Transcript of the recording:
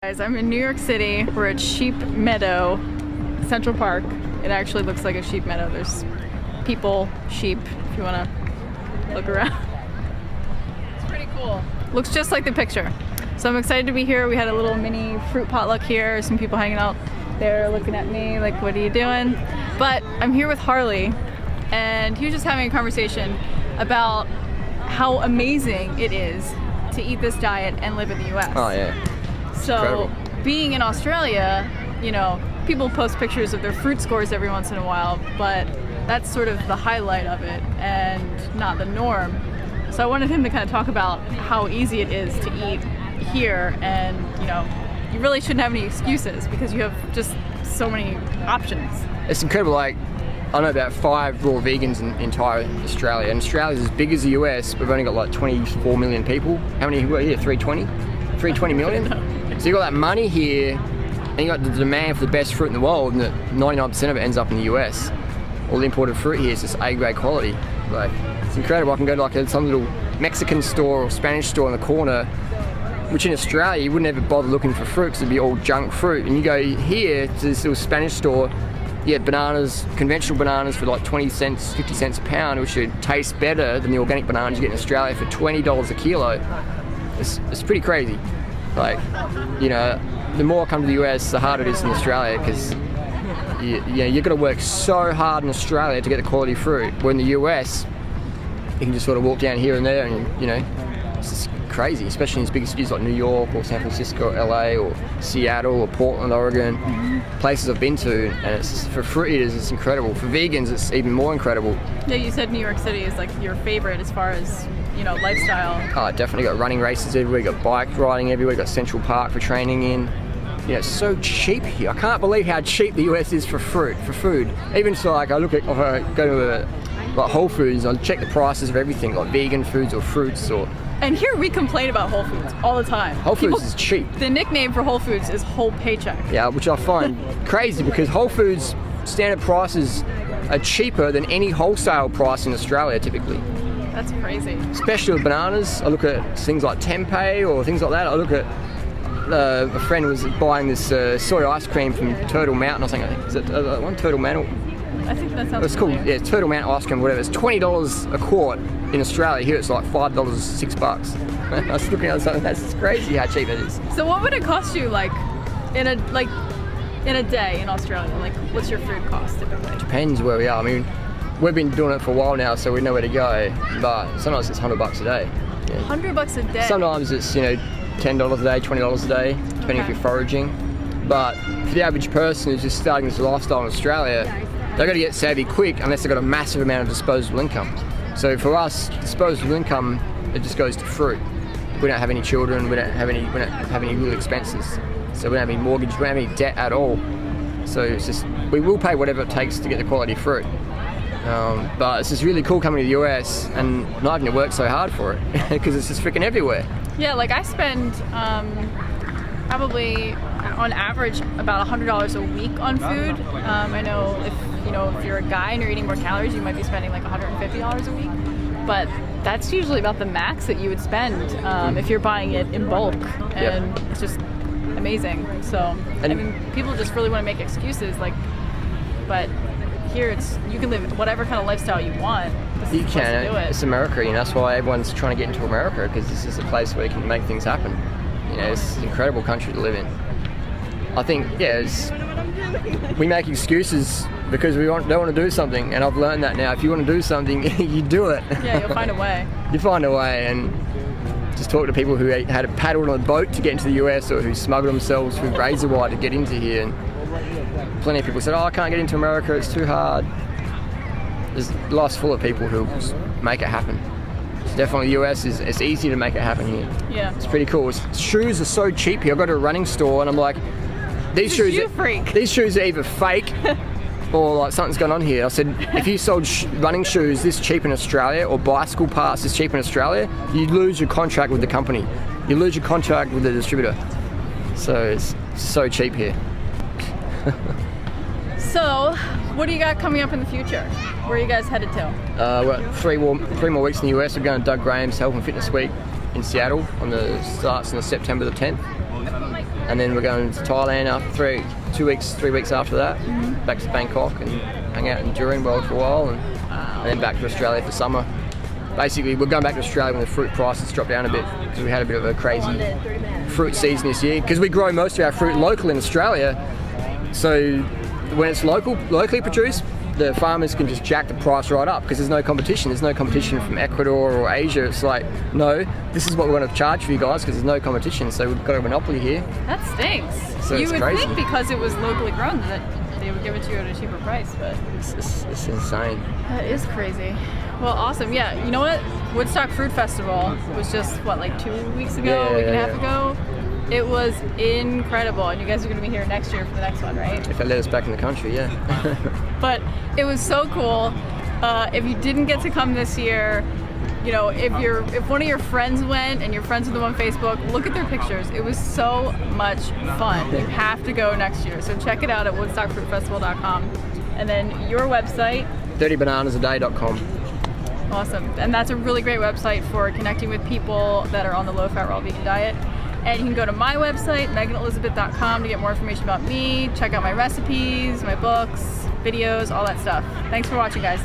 Guys, I'm in New York City. We're at Sheep Meadow, Central Park. It actually looks like a sheep meadow. There's people, sheep, if you want to look around. It's pretty cool. Looks just like the picture. So I'm excited to be here. We had a little mini fruit potluck here. Some people hanging out there looking at me like, what are you doing? But I'm here with Harley, and he was just having a conversation about how amazing it is to eat this diet and live in the US. Oh yeah. So Incredible. Being in Australia, you know, people post pictures of their fruit scores every once in a while, but that's sort of the highlight of it and not the norm. So I wanted him to kind of talk about how easy it is to eat here, and you know, you really shouldn't have any excuses because you have just so many options. It's incredible. Like, I know about 5 raw vegans in entire Australia, and Australia's as big as the US. We've only got like 24 million people. How many were here? 320 million? So you got that money here, and you got the demand for the best fruit in the world, and 99% of it ends up in the US. All the imported fruit here is just A-grade quality. Like, it's incredible. I can go to like some little Mexican store or Spanish store in the corner, which in Australia you wouldn't ever bother looking for fruit because it'd be all junk fruit. And you go here to this little Spanish store, you get bananas, conventional bananas for like 20 cents, 50 cents a pound, which should taste better than the organic bananas you get in Australia for $20 a kilo. It's pretty crazy. Like, you know, the more I come to the US, the harder it is in Australia, because you've got to work so hard in Australia to get the quality fruit. Where in the US, you can just sort of walk down here and there, and you know, it's just crazy, especially in these big cities like New York or San Francisco or LA or Seattle or Portland, Oregon, places I've been to, and it's, for fruit eaters it's incredible. For vegans it's even more incredible. Yeah, you said New York City is like your favorite as far as, you know, lifestyle. Oh, definitely got running races everywhere, you got bike riding everywhere, you got Central Park for training in. You know, it's so cheap here. I can't believe how cheap the US is for fruit, for food. Even so, like, I look at, if I go to like Whole Foods, I check the prices of everything, like vegan foods or fruits or... And here we complain about Whole Foods all the time. Whole Foods is cheap. The nickname for Whole Foods is Whole Paycheck. Yeah, which I find crazy, because Whole Foods standard prices are cheaper than any wholesale price in Australia typically. That's crazy. Especially with bananas. I look at things like tempeh or things like that. I look at a friend was buying this soy ice cream from Turtle Mountain or something. Is it one Turtle Mountain? I think that sounds It's called, yeah, Turtle Mountain ice cream, whatever. It's $20 a quart in Australia. Here it's like $5, $6. I was looking at something, that's crazy how cheap it is. So what would it cost you, like in a day in Australia? Like, what's your food cost typically? Depends where we are. I mean, we've been doing it for a while now, so we know where to go. But sometimes it's $100 a day. Yeah. $100 a day. Sometimes it's, you know, $10 a day, $20 a day, depending if you're foraging. But for the average person who's just starting this lifestyle in Australia, they've got to get savvy quick unless they've got a massive amount of disposable income. So for us, disposable income, it just goes to fruit. We don't have any children, we don't have any real expenses. So we don't have any mortgage, we don't have any debt at all. So it's just, we will pay whatever it takes to get the quality fruit. But it's just really cool coming to the US and not having to work so hard for it, because it's just freaking everywhere. Yeah, like I spend probably on average about $100 a week on food. I know if you're a guy and you're eating more calories, you might be spending like $150 a week, but that's usually about the max that you would spend if you're buying it in bulk, and it's just amazing. So I mean, people just really want to make excuses, like, but here you can live whatever kind of lifestyle you want. You can. It's America, you know, that's why everyone's trying to get into America, because this is a place where you can make things happen. You know, it's an incredible country to live in. I think, yeah, we make excuses because we don't want to do something, and I've learned that now. If you want to do something, you do it. Yeah, you'll find a way. You find a way, and just talk to people who had paddled on a boat to get into the US, or who smuggled themselves through razor wire to get into here. And plenty of people said, oh, I can't get into America, it's too hard. There's life's full of people who make it happen. So definitely the US it's easy to make it happen here. Yeah. It's pretty cool. Shoes are so cheap here. I go to a running store and I'm like, these shoes are either fake or like something's going on here. I said, if you sold running shoes this cheap in Australia, or bicycle parts this cheap in Australia, you lose your contract with the company. You lose your contract with the distributor. So it's so cheap here. So, what do you got coming up in the future? Where are you guys headed to? We're at 3 more weeks in the US. We're going to Doug Graham's Health and Fitness Week in Seattle. Starts on September the 10th. and then we're going to Thailand after 3 weeks after that. Back to Bangkok and hang out in Jurien World for a while, and then back to Australia for summer. Basically, we're going back to Australia when the fruit prices drop down a bit, because we had a bit of a crazy fruit season this year. Because we grow most of our fruit local in Australia, so when it's locally produced, the farmers can just jack the price right up because there's no competition. There's no competition from Ecuador or Asia. It's like, no, this is what we're going to charge for you guys because there's no competition. So we've got a monopoly here. That stinks. So you it's would crazy. think because it was locally grown that they would give it to you at a cheaper price, but It's insane. that is crazy. Well, awesome. Yeah, you know what? Woodstock Fruit Festival was just, what, like 2 weeks ago, a week and a half ago? It was incredible, and you guys are going to be here next year for the next one, right? If they let us back in the country, yeah. But it was so cool. If you didn't get to come this year, you know, if one of your friends went and your friends with them on Facebook, look at their pictures. It was so much fun. You have to go next year. So check it out at woodstockfruitfestival.com. And then your website, 30bananasaday.com. awesome. And that's a really great website for connecting with people that are on the low-fat, raw vegan diet. And you can go to my website, meganelizabeth.com, to get more information about me, check out my recipes, my books, videos, all that stuff. Thanks for watching, guys.